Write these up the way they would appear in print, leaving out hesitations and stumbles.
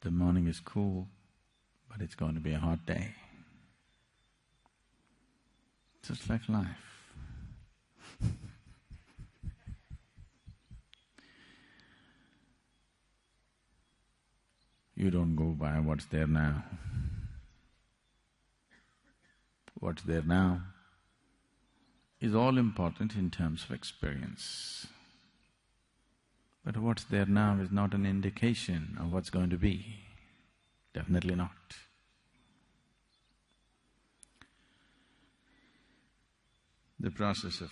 The morning is cool, but it's going to be a hot day. Just like life. You don't go by what's there now. What's there now is all important in terms of experience. But what's there now is not an indication of what's going to be. Definitely not. The process of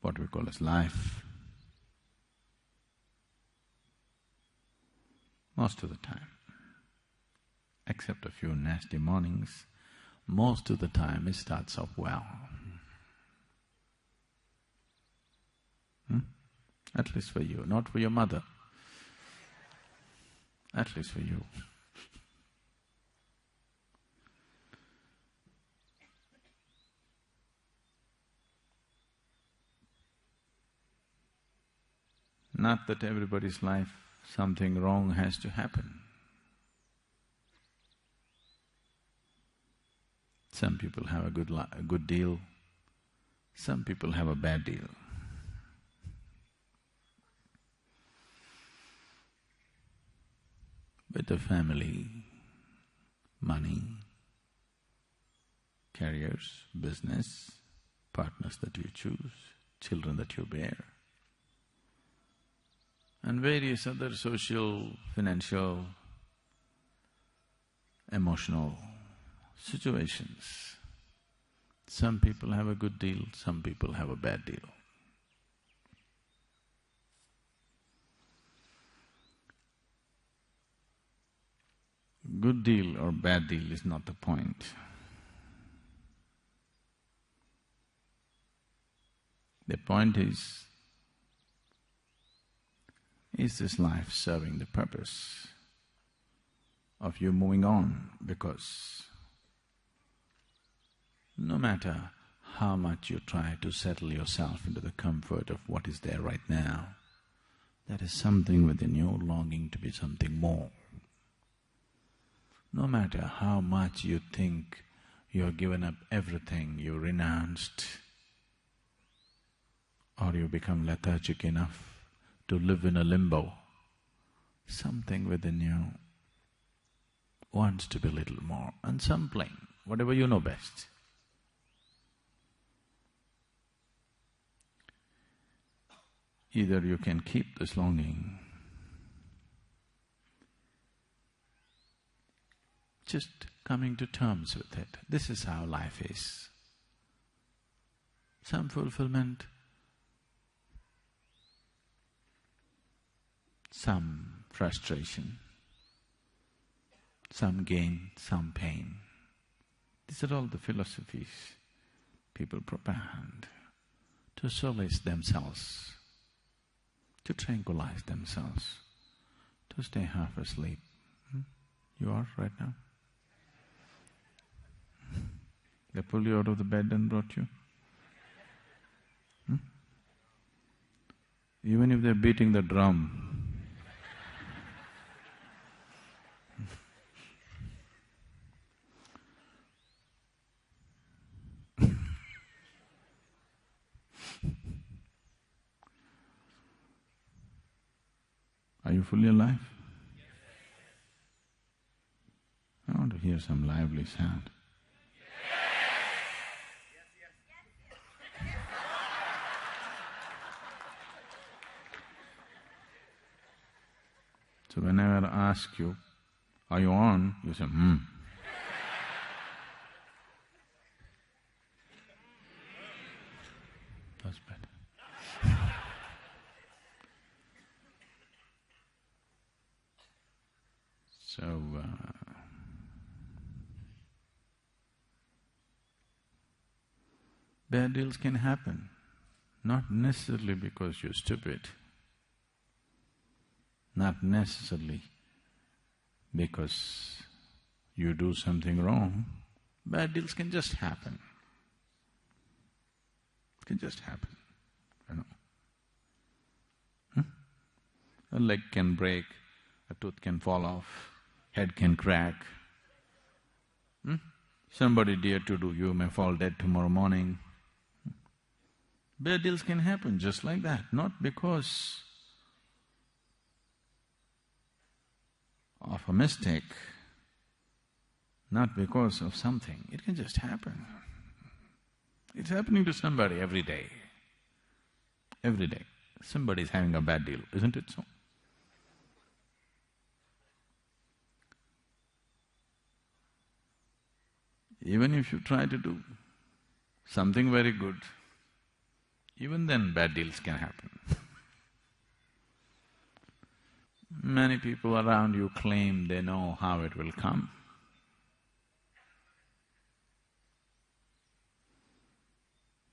what we call as life, most of the time, except a few nasty mornings, most of the time it starts off well. At least for you, not for your mother. At least for you. Not that everybody's life something wrong has to happen. Some people have a good deal, some people have a bad deal. With the family, money, careers, business, partners that you choose, children that you bear, and various other social, financial, emotional situations. Some people have a good deal, some people have a bad deal. Good deal or bad deal is not the point. The point is this life serving the purpose of you moving on? Because no matter how much you try to settle yourself into the comfort of what is there right now, there is something within you longing to be something more. No matter how much you think you have given up everything, you renounced, or you become lethargic enough to live in a limbo, something within you wants to be a little more, and something, whatever you know best. Either you can keep this longing, just coming to terms with it. This is how life is. Some fulfillment, some frustration, some gain, some pain. These are all the philosophies people propound to solace themselves, to tranquilize themselves, to stay half asleep. You are right now? They pulled you out of the bed and brought you? Even if they're beating the drum, are you fully alive? I want to hear some lively sound. So whenever I ask you, are you on? You say, That's better. So, bad deals can happen, not necessarily because you're stupid, not necessarily because you do something wrong. Bad deals can just happen. It can just happen, you know. A leg can break, a tooth can fall off, head can crack. Somebody dear to you may fall dead tomorrow morning. Bad deals can happen just like that, not because of a mistake, not because of something, it can just happen. It's happening to somebody every day. Every day, somebody is having a bad deal, isn't it so? Even if you try to do something very good, even then bad deals can happen. Many people around you claim they know how it will come.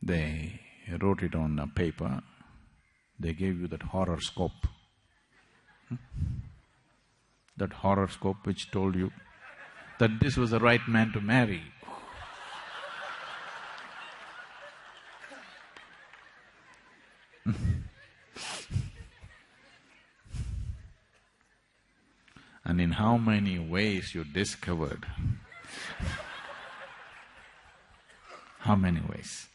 They wrote it on a paper, they gave you that horoscope. That horoscope which told you that this was the right man to marry. And in how many ways you discovered? How many ways?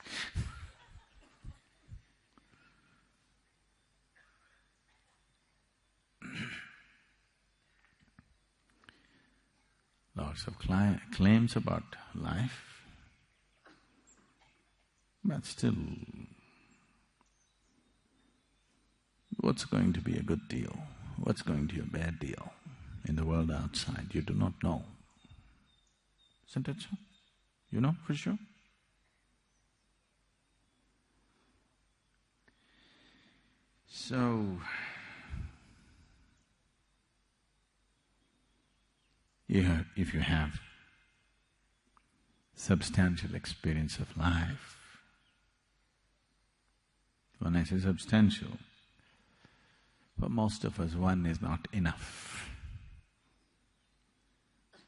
Lots of claims about life, but still, what's going to be a good deal? What's going to be a bad deal? In the world outside, you do not know. Isn't it so? You know for sure? So, if you have substantial experience of life, when I say substantial, for most of us one is not enough.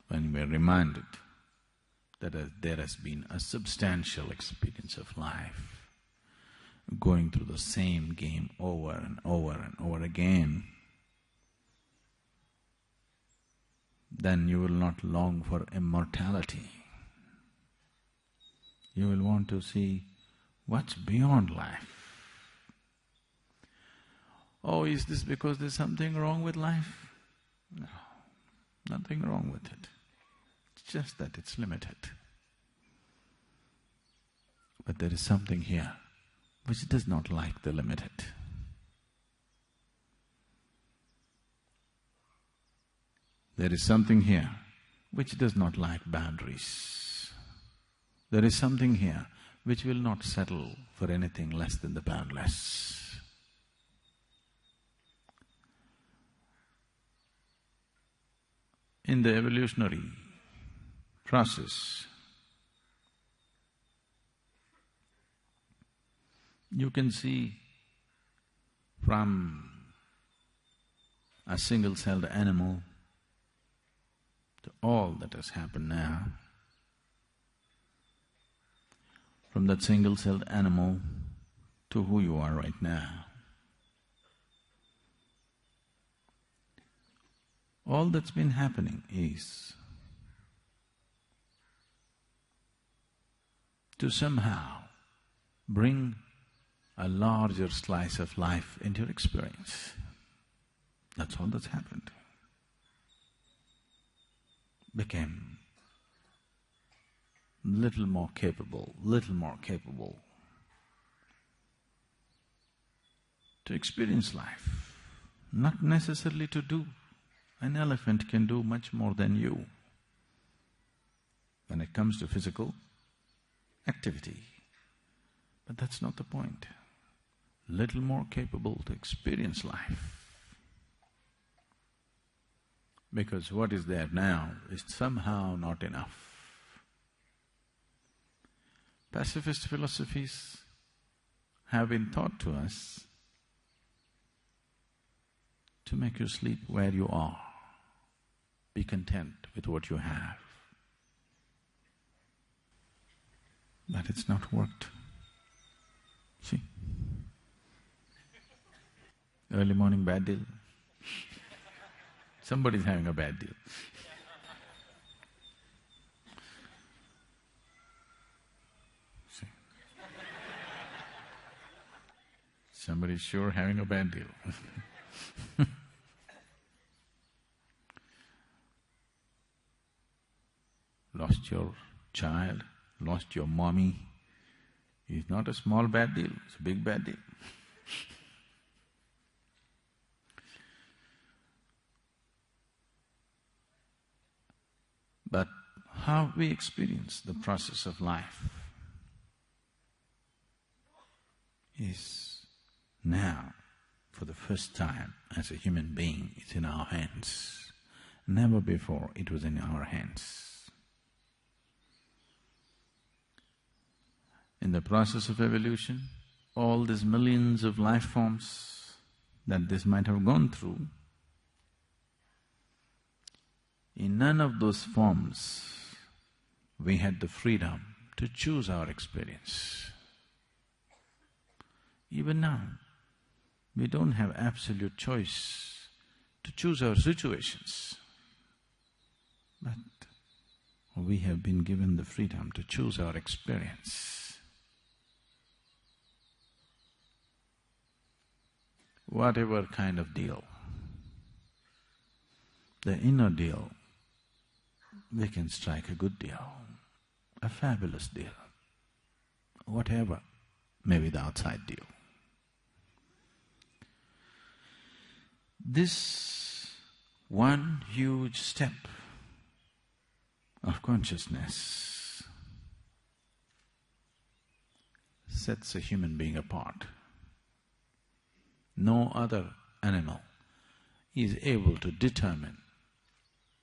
When we are reminded that there has been a substantial experience of life, going through the same game over and over and over again, then you will not long for immortality. You will want to see what's beyond life. Oh, is this because there's something wrong with life? No, nothing wrong with it. It's just that it's limited. But there is something here which does not like the limited. There is something here which does not like boundaries. There is something here which will not settle for anything less than the boundless. In the evolutionary process, you can see from a single-celled animal to all that has happened now, from that single-celled animal to who you are right now. All that's been happening is to somehow bring a larger slice of life into your experience. That's all that's happened. Became little more capable to experience life, not necessarily to do. An elephant can do much more than you when it comes to physical activity. But that's not the point. Little more capable to experience life. Because what is there now is somehow not enough. Pacifist philosophies have been taught to us to make you sleep where you are. Be content with what you have. But it's not worked. See? Early morning bad deal, Somebody's having a bad deal. See? Somebody's sure having a bad deal. Lost your child, lost your mommy. It's not a small bad deal, it's a big bad deal. But how we experience the process of life is now, for the first time as a human being, it's in our hands. Never before it was in our hands. In the process of evolution, all these millions of life forms that this might have gone through, in none of those forms we had the freedom to choose our experience. Even now, we don't have absolute choice to choose our situations, but we have been given the freedom to choose our experience. Whatever kind of deal, the inner deal, we can strike a good deal, a fabulous deal, whatever may be the outside deal. This one huge step of consciousness sets a human being apart. No other animal is able to determine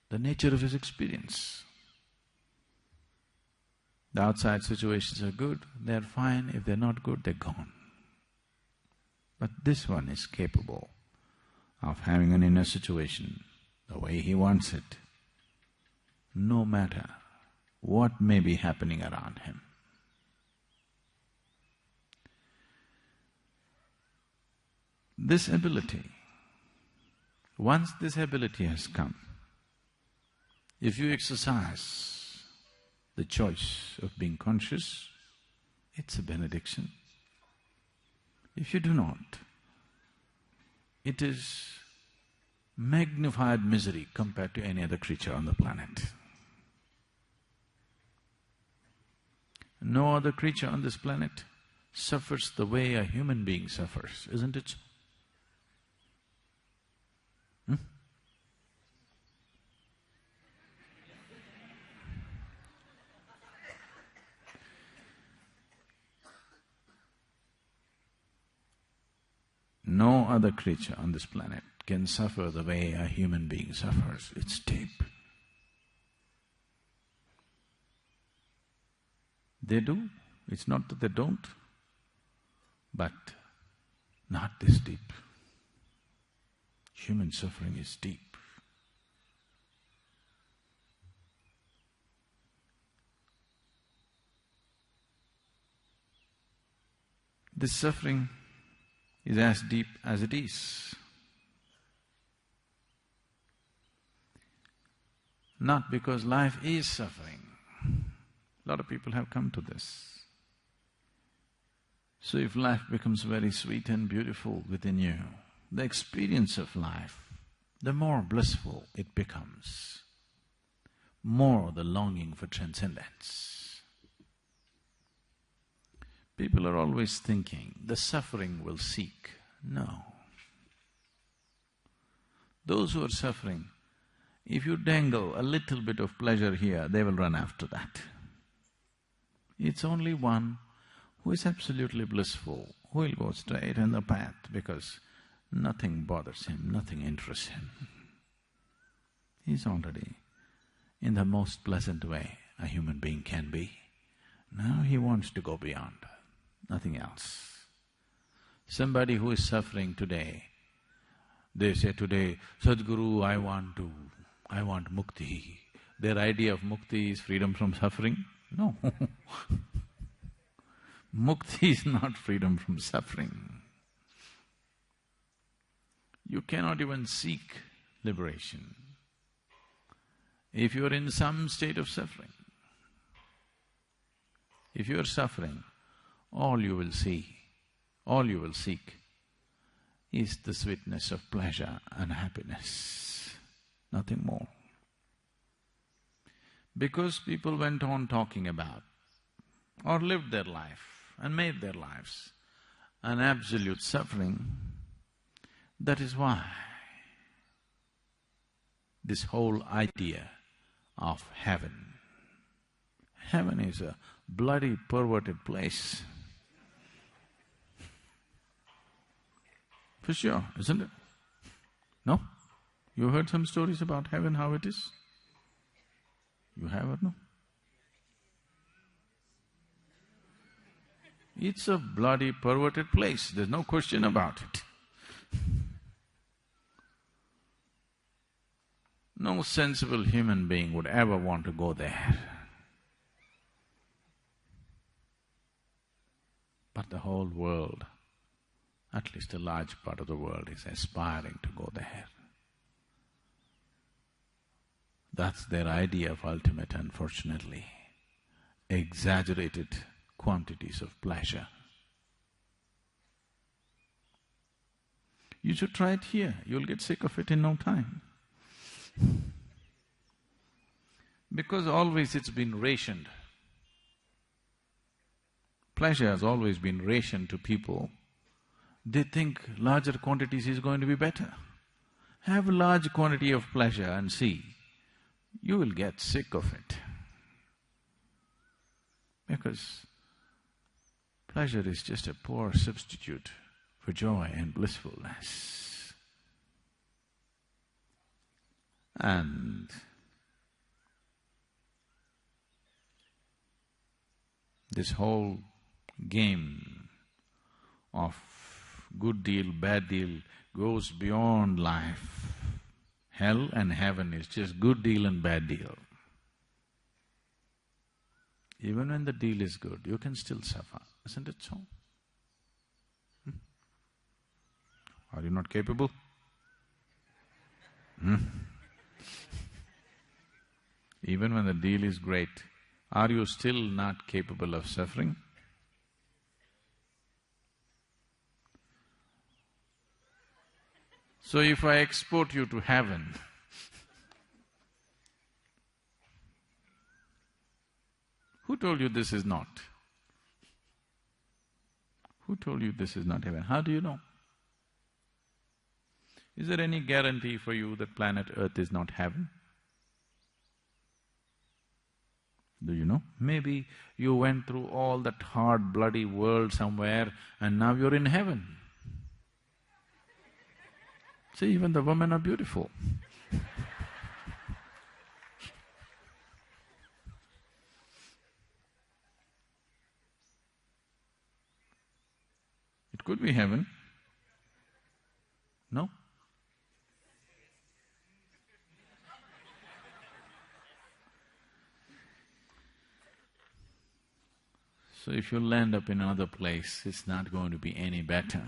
the nature of his experience. The outside situations are good, they're fine. If they're not good, they're gone. But this one is capable of having an inner situation the way he wants it, no matter what may be happening around him. This ability, once this ability has come, if you exercise the choice of being conscious, it's a benediction. If you do not, it is magnified misery compared to any other creature on the planet. No other creature on this planet suffers the way a human being suffers, isn't it so? No other creature on this planet can suffer the way a human being suffers. It's deep. They do, it's not that they don't, but not this deep. Human suffering is deep. This suffering is as deep as it is. Not because life is suffering. A lot of people have come to this. So if life becomes very sweet and beautiful within you, the experience of life, the more blissful it becomes, more the longing for transcendence. People are always thinking, the suffering will seek. No. Those who are suffering, if you dangle a little bit of pleasure here, they will run after that. It's only one who is absolutely blissful, who will go straight in the path because nothing bothers him, nothing interests him. He's already in the most pleasant way a human being can be. Now he wants to go beyond, nothing else. Somebody who is suffering today, they say today, Sadhguru, I want mukti. Their idea of mukti is freedom from suffering. No. Mukti is not freedom from suffering. You cannot even seek liberation if you're in some state of suffering. If you're suffering, all you will see, all you will seek is the sweetness of pleasure and happiness, nothing more. Because people went on talking about or lived their life and made their lives an absolute suffering, that is why this whole idea of heaven. Heaven is a bloody perverted place. For sure, isn't it? No? You heard some stories about heaven, how it is? You have or no? It's a bloody perverted place, there's no question about it. No sensible human being would ever want to go there. But the whole world, at least a large part of the world, is aspiring to go there. That's their idea of ultimate, unfortunately. Exaggerated quantities of pleasure. You should try it here, you'll get sick of it in no time. Because always it's been rationed. Pleasure has always been rationed to people. They think larger quantities is going to be better. Have a large quantity of pleasure and see, you will get sick of it. Because pleasure is just a poor substitute for joy and blissfulness. And this whole game of good deal, bad deal goes beyond life. Hell and heaven is just good deal and bad deal. Even when the deal is good, you can still suffer, isn't it so? Are you not capable? Even when the deal is great, are you still not capable of suffering? So if I export you to heaven, who told you this is not? Who told you this is not heaven? How do you know? Is there any guarantee for you that planet Earth is not heaven? Do you know? Maybe you went through all that hard, bloody world somewhere and now you're in heaven. See, even the women are beautiful. It could be heaven. No? So if you land up in another place, it's not going to be any better.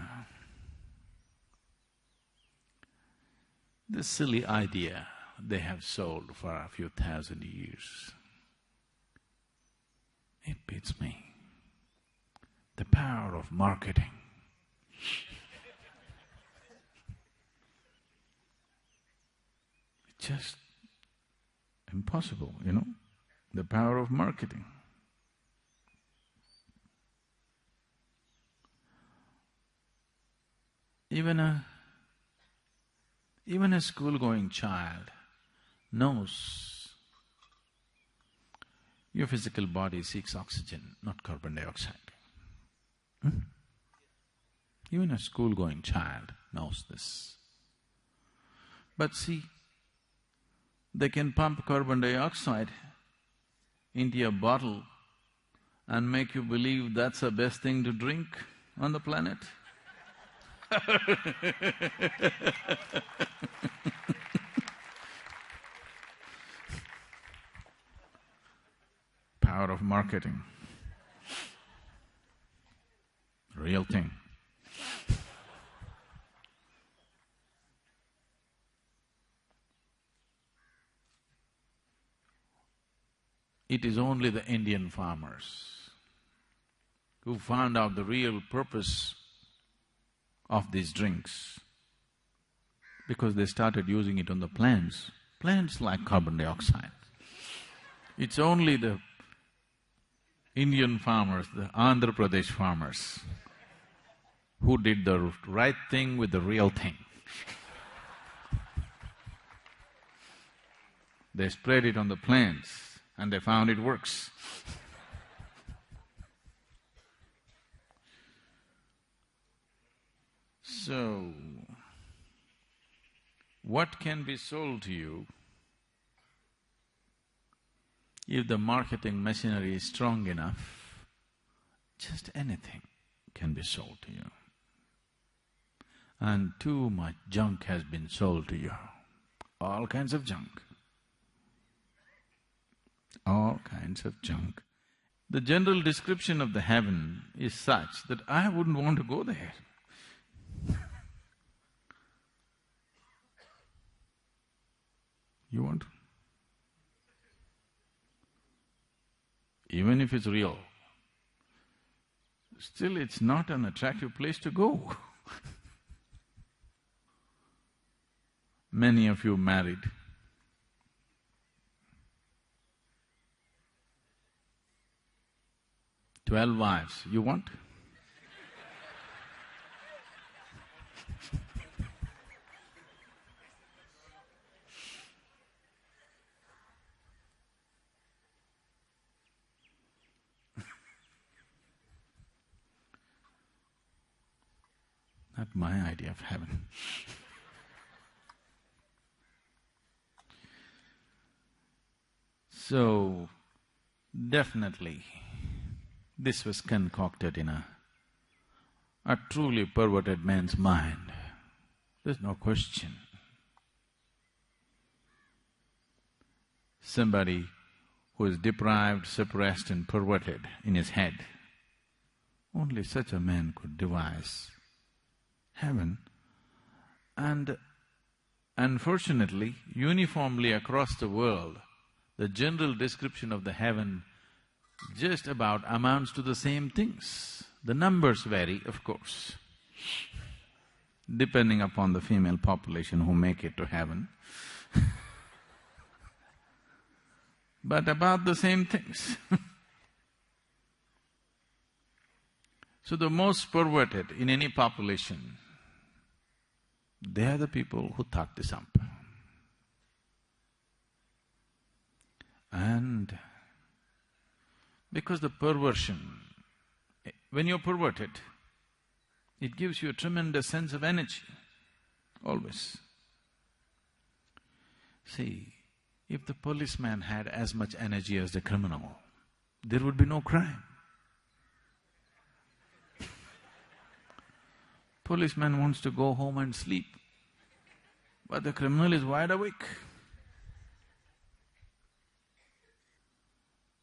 This silly idea they have sold for a few thousand years, it beats me. The power of marketing. It's just impossible, you know, the power of marketing. Even a school-going child knows your physical body seeks oxygen, not carbon dioxide. Even a school-going child knows this. But see, they can pump carbon dioxide into a bottle and make you believe that's the best thing to drink on the planet. Power of marketing. Real thing. It is only the Indian farmers who found out the real purpose of these drinks, because they started using it on the plants. Plants like carbon dioxide. It's only the Indian farmers, the Andhra Pradesh farmers, who did the right thing with the real thing. They sprayed it on the plants and they found it works. So, what can be sold to you if the marketing machinery is strong enough? Just anything can be sold to you. And too much junk has been sold to you, all kinds of junk. All kinds of junk. The general description of the heaven is such that I wouldn't want to go there. You want? Even if it's real, still it's not an attractive place to go. Many of you married. "12 wives, you want?" Not my idea of heaven. So, definitely, this was concocted in a truly perverted man's mind. There's no question. Somebody who is deprived, suppressed and perverted in his head, only such a man could devise heaven. And unfortunately, uniformly across the world, the general description of the heaven just about amounts to the same things. The numbers vary, of course, depending upon the female population who make it to heaven. But about the same things. So the most perverted in any population, they are the people who thought this up. And because the perversion, when you're perverted, it gives you a tremendous sense of energy, always. See, if the policeman had as much energy as the criminal, there would be no crime. Policeman wants to go home and sleep, but the criminal is wide awake.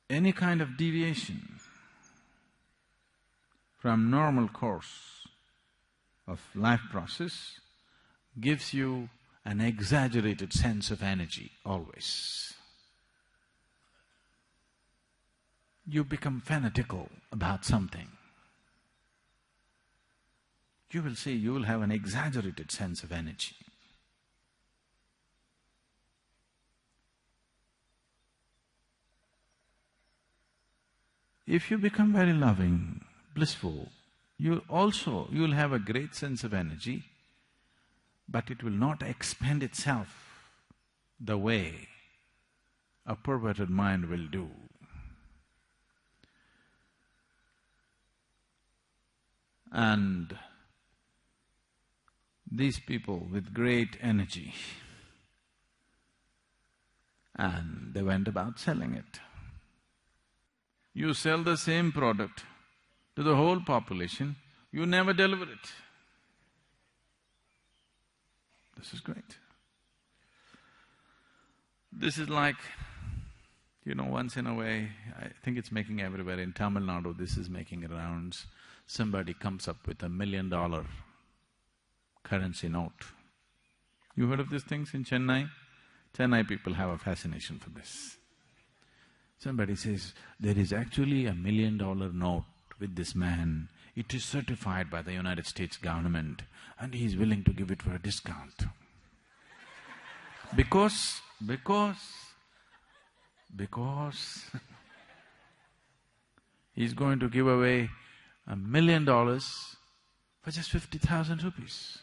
Any kind of deviation from normal course of life process gives you an exaggerated sense of energy always. You become fanatical about something. You will see, you will have an exaggerated sense of energy. If you become very loving, blissful, you'll have a great sense of energy, but it will not expend itself the way a perverted mind will do. And these people with great energy, and they went about selling it. You sell the same product to the whole population, you never deliver it. This is great. This is like, once in a way, I think it's making everywhere. In Tamil Nadu, this is making rounds. Somebody comes up with $1 million currency note. You heard of these things in Chennai? Chennai people have a fascination for this. Somebody says, there is actually a $1 million note with this man. It is certified by the United States government and he is willing to give it for a discount. Because he's going to give away $1 million for just 50,000 rupees.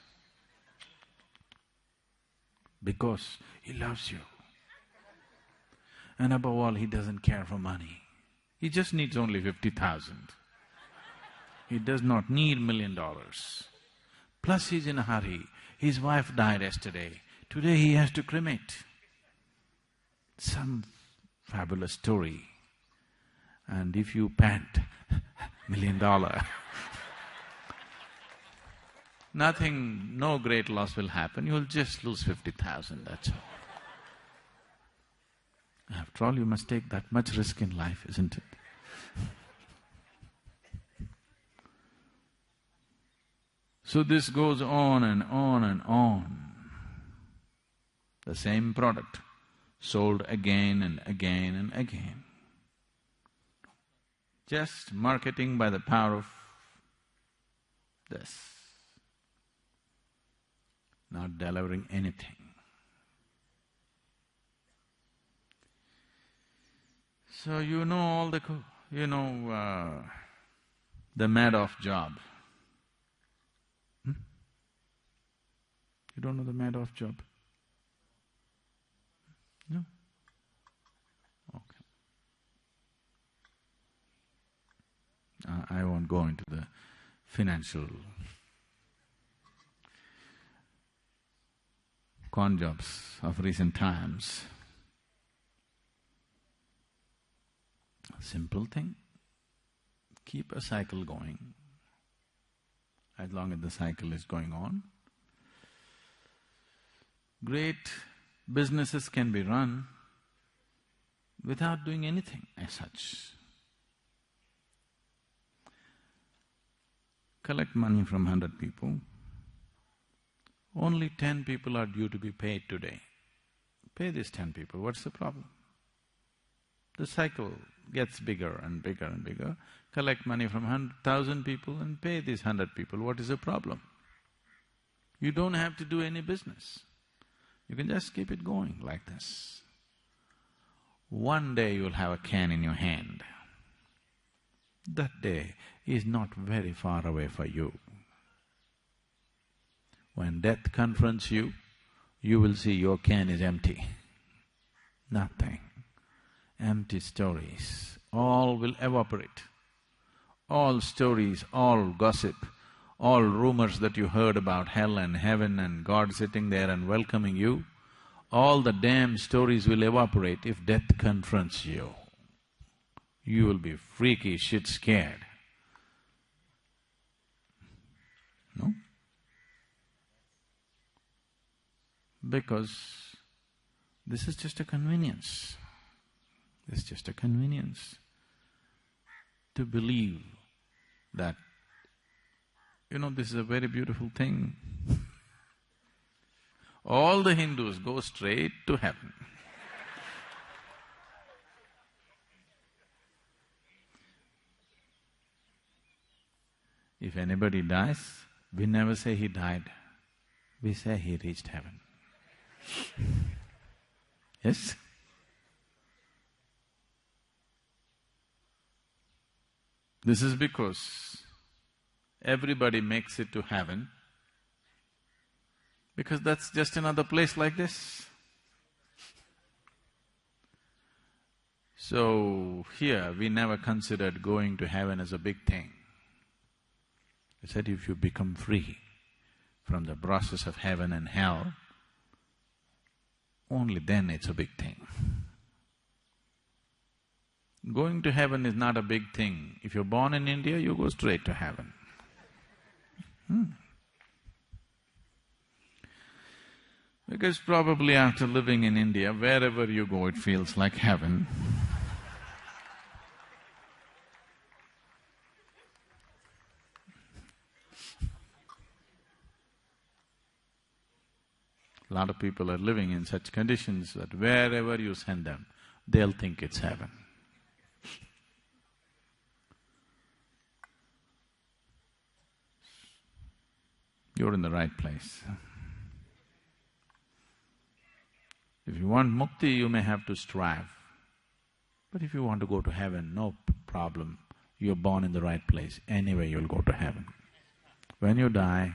Because he loves you. And above all, he doesn't care for money. He just needs only 50,000. He does not need $1 million. Plus he's in a hurry. His wife died yesterday. Today he has to cremate. Some fabulous story. And if you pant $1 million, nothing, no great loss will happen, you'll just lose 50,000, that's all. After all, you must take that much risk in life, isn't it? So this goes on and on and on. The same product, sold again and again and again. Just marketing by the power of this. Not delivering anything. So you know all the… the Madoff job. You don't know the Madoff job? No? Okay. I won't go into the financial con jobs of recent times. Simple thing, keep a cycle going. As long as the cycle is going on, great businesses can be run without doing anything as such. Collect money from 100 people, only 10 people are due to be paid today. Pay these 10 people, what's the problem? The cycle gets bigger and bigger and bigger. Collect money from 1,000 people and pay these 100 people, what is the problem? You don't have to do any business. You can just keep it going like this. One day you'll have a can in your hand. That day is not very far away for you. When death confronts you, you will see your can is empty. Nothing. Empty stories, all will evaporate. All stories, all gossip, all rumors that you heard about hell and heaven and God sitting there and welcoming you, all the damn stories will evaporate if death confronts you. You will be freaky, shit scared. No? Because this is just a convenience. It's just a convenience to believe that, this is a very beautiful thing. All the Hindus go straight to heaven. If anybody dies, we never say he died, we say he reached heaven. Yes? This is because everybody makes it to heaven, because that's just another place like this. So, here we never considered going to heaven as a big thing. I said if you become free from the process of heaven and hell, only then it's a big thing. Going to heaven is not a big thing. If you're born in India, you go straight to heaven. Because probably after living in India, wherever you go, it feels like heaven. A lot of people are living in such conditions that wherever you send them, they'll think it's heaven. you're in the right place. If you want mukti, you may have to strive. But if you want to go to heaven, no problem. You're born in the right place. Anyway, you'll go to heaven. When you die,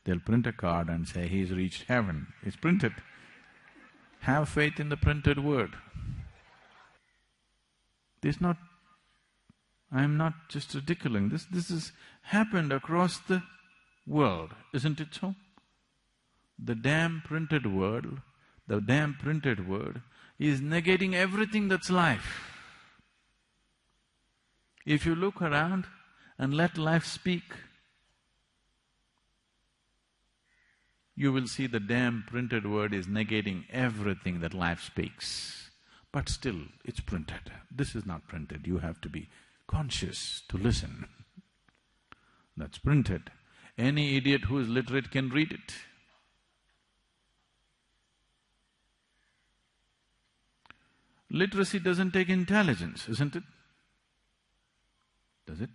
they'll print a card and say, he's reached heaven. It's printed. Have faith in the printed word. This not… I'm not just ridiculing, this has happened across the world, isn't it so? The damn printed word is negating everything that's life. If you look around and let life speak, you will see the damn printed word is negating everything that life speaks. But still, it's printed. This is not printed, you have to be conscious to listen. That's printed. Any idiot who is literate can read it. Literacy doesn't take intelligence, isn't it? Does it?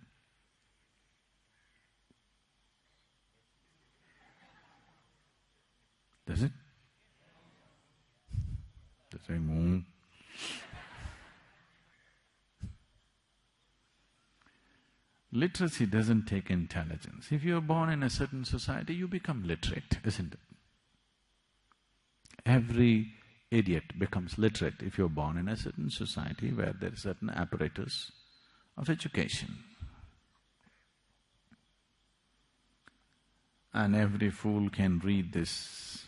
Does it? They're saying, Literacy doesn't take intelligence. If you're born in a certain society, you become literate, isn't it? Every idiot becomes literate if you're born in a certain society where there is certain apparatus of education. And every fool can read this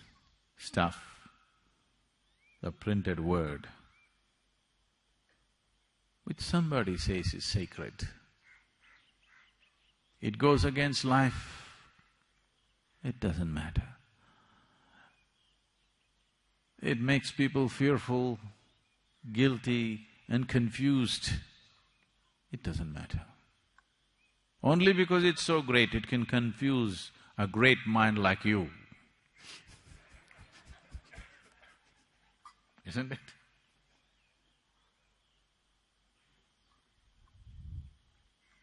stuff, the printed word, which somebody says is sacred. It goes against life, it doesn't matter. It makes people fearful, guilty and confused. It doesn't matter. Only because it's so great, it can confuse a great mind like you. Isn't it?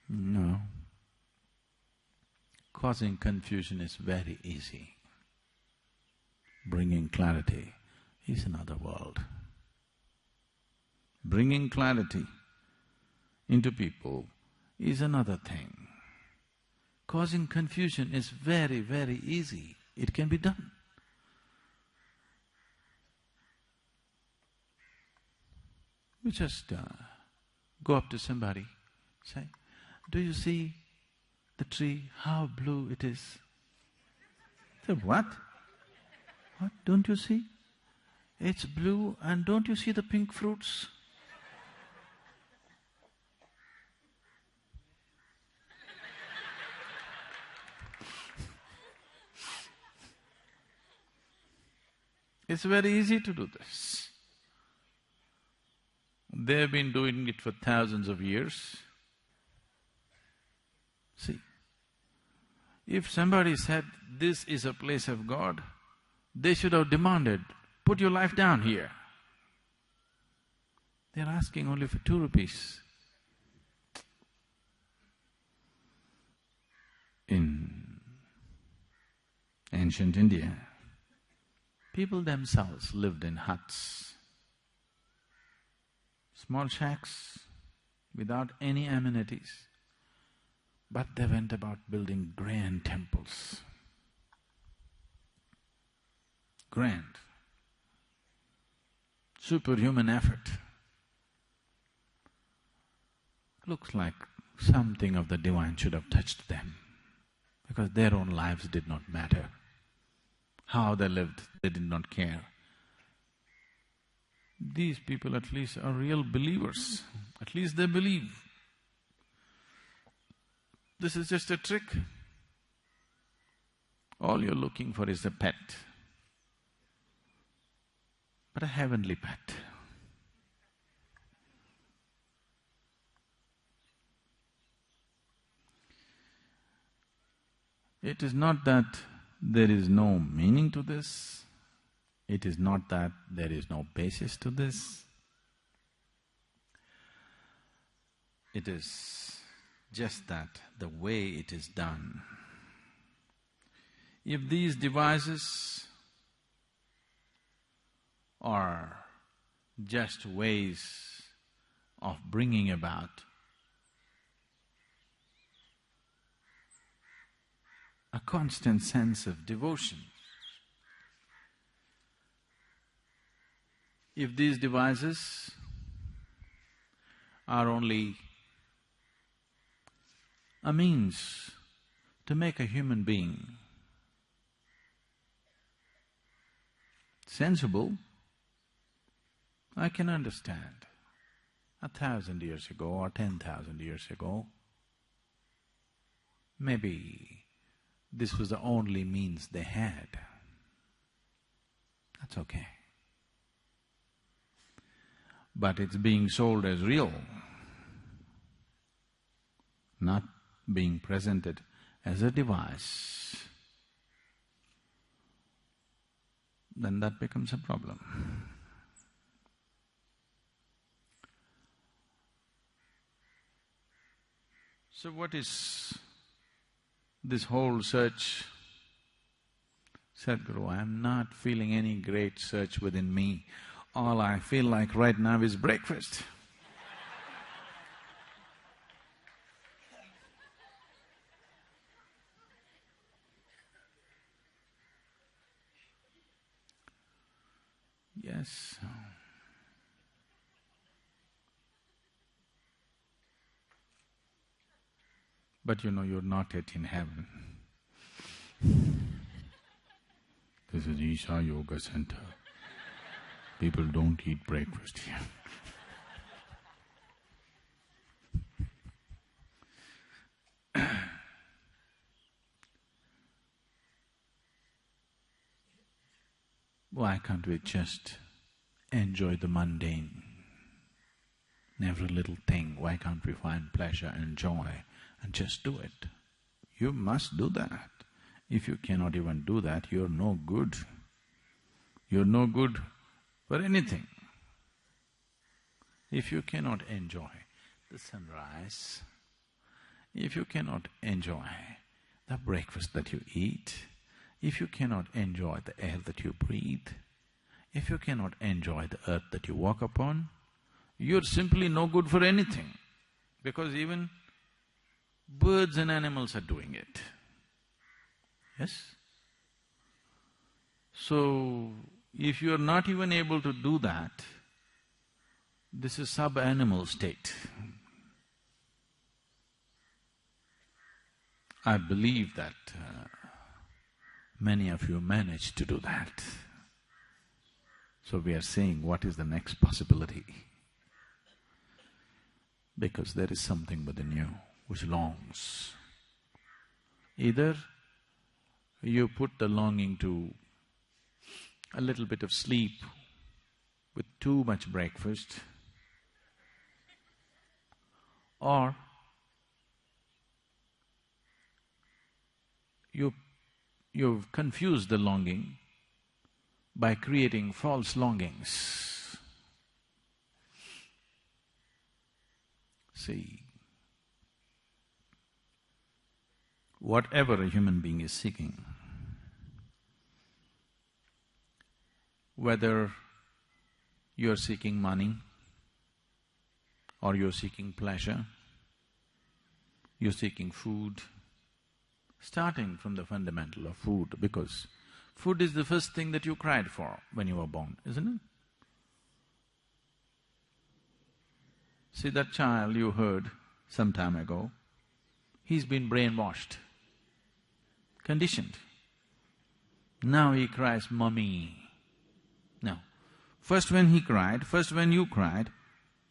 No. Causing confusion is very easy. Bringing clarity is another world. Bringing clarity into people is another thing. Causing confusion is very, very easy. It can be done. You just go up to somebody, say, do you see the tree, how blue it is? Say, what? What, don't you see? It's blue and don't you see the pink fruits? It's very easy to do this. They've been doing it for thousands of years. See, if somebody said, this is a place of God, they should have demanded, put your life down here. They're asking only for 2 rupees. In ancient India, people themselves lived in huts, small shacks, without any amenities. But they went about building grand temples. Grand. Superhuman effort. Looks like something of the divine should have touched them, because their own lives did not matter. How they lived, they did not care. These people at least are real believers, at least they believe. This is just a trick. All you're looking for is a pet, but a heavenly pet. It is not that there is no meaning to this, it is not that there is no basis to this. It is just that the way it is done If these devices are just ways of bringing about a constant sense of devotion, if these devices are only a means to make a human being sensible, I can understand. 1,000 years ago or 10,000 years ago, maybe this was the only means they had. That's okay. But it's being sold as real, not being presented as a device, then that becomes a problem. So what is this whole search? Sadhguru, I'm not feeling any great search within me. All I feel like right now is breakfast. Yes. But you know, you're not yet in heaven. This is Isha Yoga Center. People don't eat breakfast here. Why can't we just enjoy the mundane? In every little thing, why can't we find pleasure and joy and just do it? You must do that. If you cannot even do that, you're no good. You're no good for anything. If you cannot enjoy the sunrise, if you cannot enjoy the breakfast that you eat, if you cannot enjoy the air that you breathe, if you cannot enjoy the earth that you walk upon, you're simply no good for anything, because even birds and animals are doing it. Yes? So, if you're not even able to do that, this is sub-animal state. I believe that many of you managed to do that. So we are saying, what is the next possibility? Because there is something within you which longs. Either you put the longing to a little bit of sleep with too much breakfast, or you've confused the longing by creating false longings. See, whatever a human being is seeking, whether you're seeking money or you're seeking pleasure, you're seeking food, starting from the fundamental of food, because food is the first thing that you cried for when you were born, isn't it? See, that child you heard some time ago, he's been brainwashed, conditioned. Now he cries, "Mummy." Now, first when he cried, first when you cried,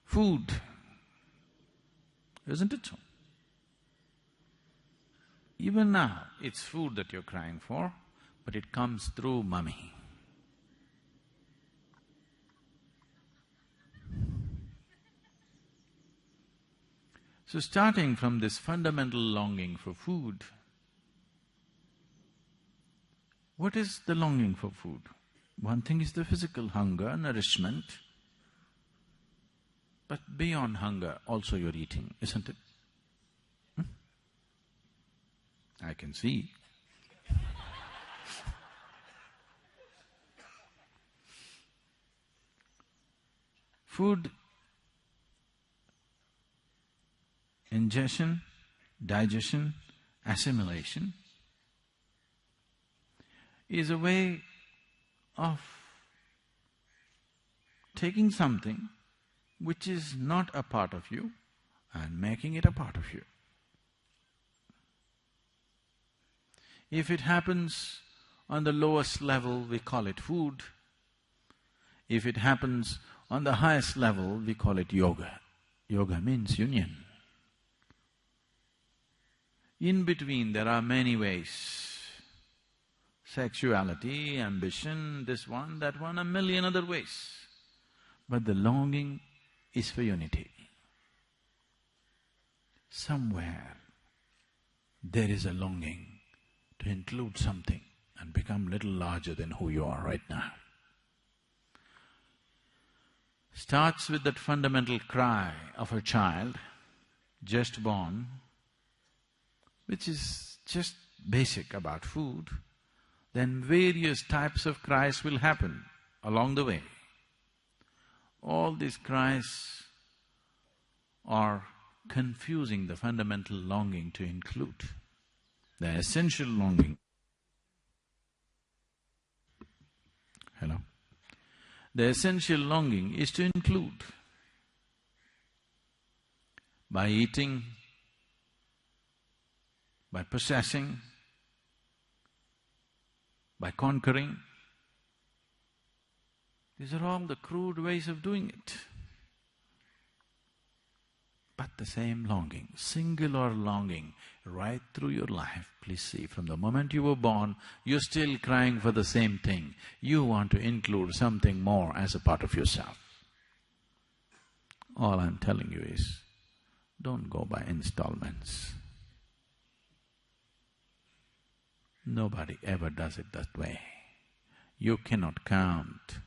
food. Isn't it so? Even now, it's food that you're crying for, but it comes through mummy. So starting from this fundamental longing for food, what is the longing for food? One thing is the physical hunger, nourishment, but beyond hunger also you're eating, isn't it? I can see. Food ingestion, digestion, assimilation is a way of taking something which is not a part of you and making it a part of you. If it happens on the lowest level, we call it food. If it happens on the highest level, we call it yoga. Yoga means union. In between there are many ways. Sexuality, ambition, this one, that one, a million other ways. But the longing is for unity. Somewhere there is a longing to include something and become little larger than who you are right now. Starts with that fundamental cry of a child just born, which is just basic about food, then various types of cries will happen along the way. All these cries are confusing the fundamental longing to include, the essential longing. Hello? The essential longing is to include. By eating, by possessing, by conquering. These are all the crude ways of doing it. But the same longing, singular longing, right through your life. Please see, from the moment you were born, you're still crying for the same thing. You want to include something more as a part of yourself. All I'm telling you is, don't go by installments. Nobody ever does it that way. You cannot count.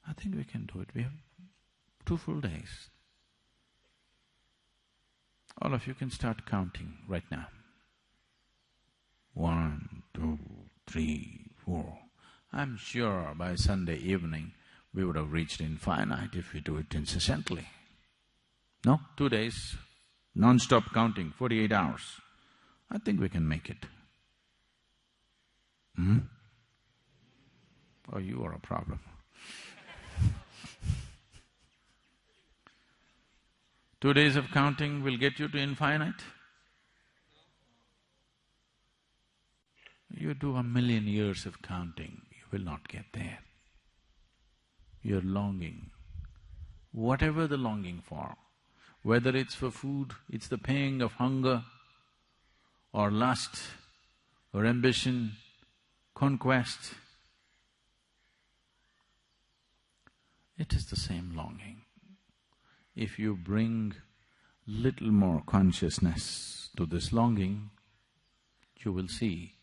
I think we can do it. We have 2 full days. All of you can start counting right now. 1, 2, 3, 4. I'm sure by Sunday evening we would have reached infinite if we do it incessantly. No? 2 days, non-stop counting, 48 hours. I think we can make it. Oh, you are a problem. 2 days of counting will get you to infinite? You do 1,000,000 years of counting, you will not get there. Your longing, whatever the longing for, whether it's for food, it's the pang of hunger, or lust, or ambition, conquest, it is the same longing. If you bring little more consciousness to this longing, you will see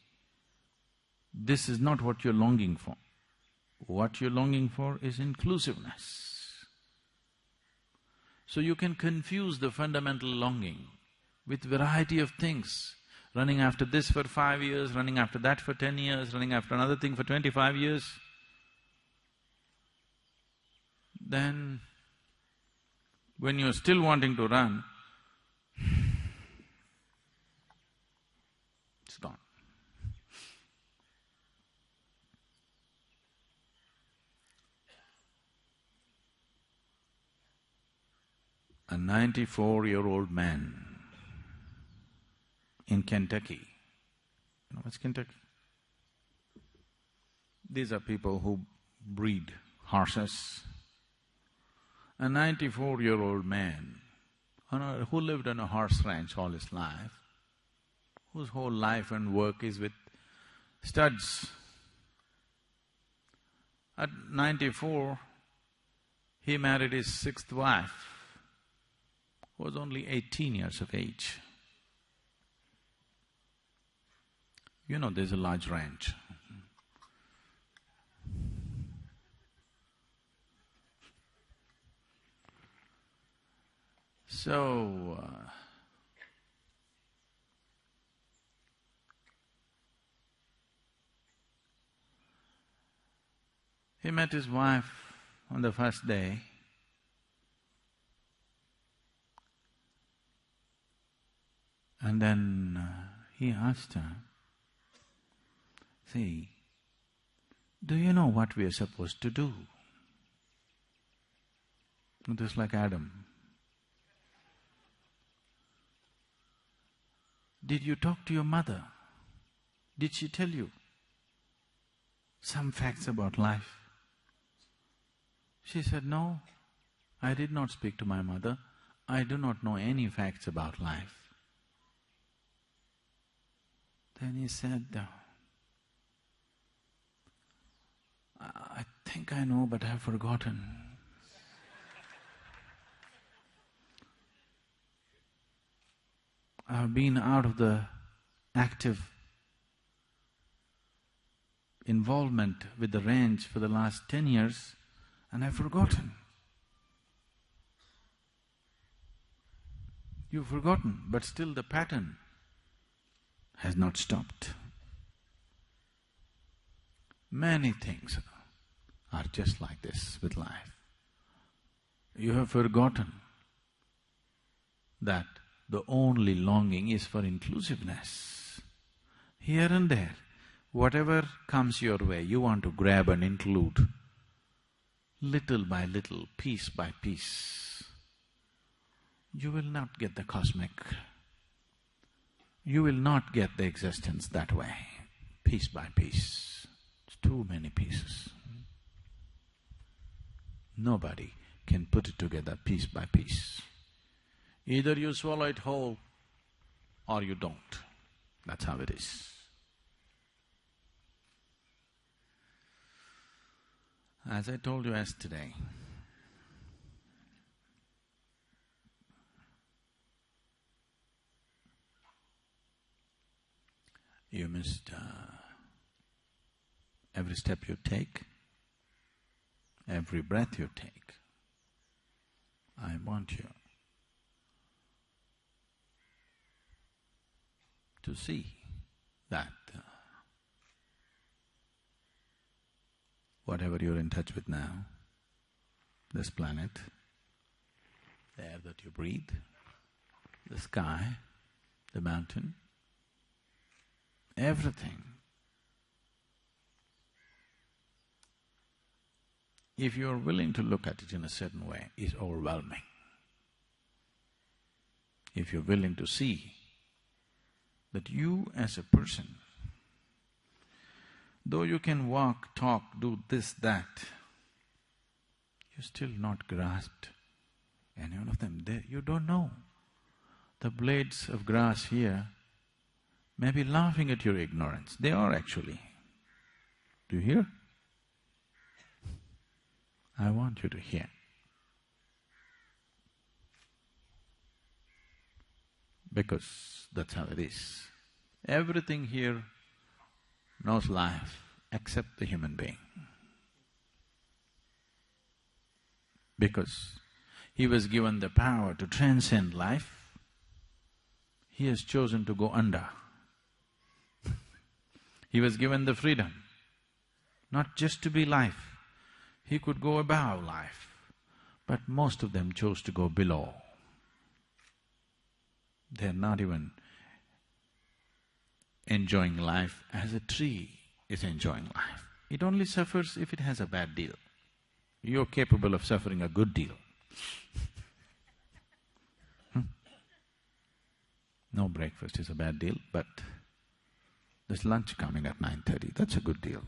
this is not what you're longing for. What you're longing for is inclusiveness. So you can confuse the fundamental longing with variety of things, running after this for 5 years, running after that for 10 years, running after another thing for 25 years. Then when you're still wanting to run, it's gone. A 94-year-old man in Kentucky. You know what's Kentucky? These are people who breed horses. A 94-year-old man who lived on a horse ranch all his life, whose whole life and work is with studs. At 94, he married his 6th wife, who was only 18 years of age. You know, there's a large ranch. So, he met his wife on the first day, and then he asked her, "See, do you know what we are supposed to do?" Just like Adam. "Did you talk to your mother? Did she tell you some facts about life?" She said, "No, I did not speak to my mother. I do not know any facts about life." Then he said, "I think I know, but I have forgotten." I've been out of the active involvement with the range for the last 10 years and I've forgotten. You've forgotten, but still the pattern has not stopped. Many things are just like this with life. You have forgotten that the only longing is for inclusiveness. Here and there, whatever comes your way, you want to grab and include, little by little, piece by piece. You will not get the cosmic. You will not get the existence that way, piece by piece. It's too many pieces. Nobody can put it together piece by piece. Either you swallow it whole or you don't. That's how it is. As I told you yesterday, you must… every step you take, every breath you take, I want you to see that whatever you're in touch with now, this planet, the air that you breathe, the sky, the mountain, everything, if you're willing to look at it in a certain way, is overwhelming. If you're willing to see that you as a person, though you can walk, talk, do this, that, you're still not grasped any one of them. You don't know. The blades of grass here may be laughing at your ignorance. They are actually. Do you hear? I want you to hear. Because that's how it is. Everything here knows life except the human being. Because he was given the power to transcend life, he has chosen to go under. He was given the freedom, not just to be life, he could go above life, but most of them chose to go below. They're not even enjoying life as a tree is enjoying life. It only suffers if it has a bad deal. You're capable of suffering a good deal. No breakfast is a bad deal, but there's lunch coming at 9:30, that's a good deal.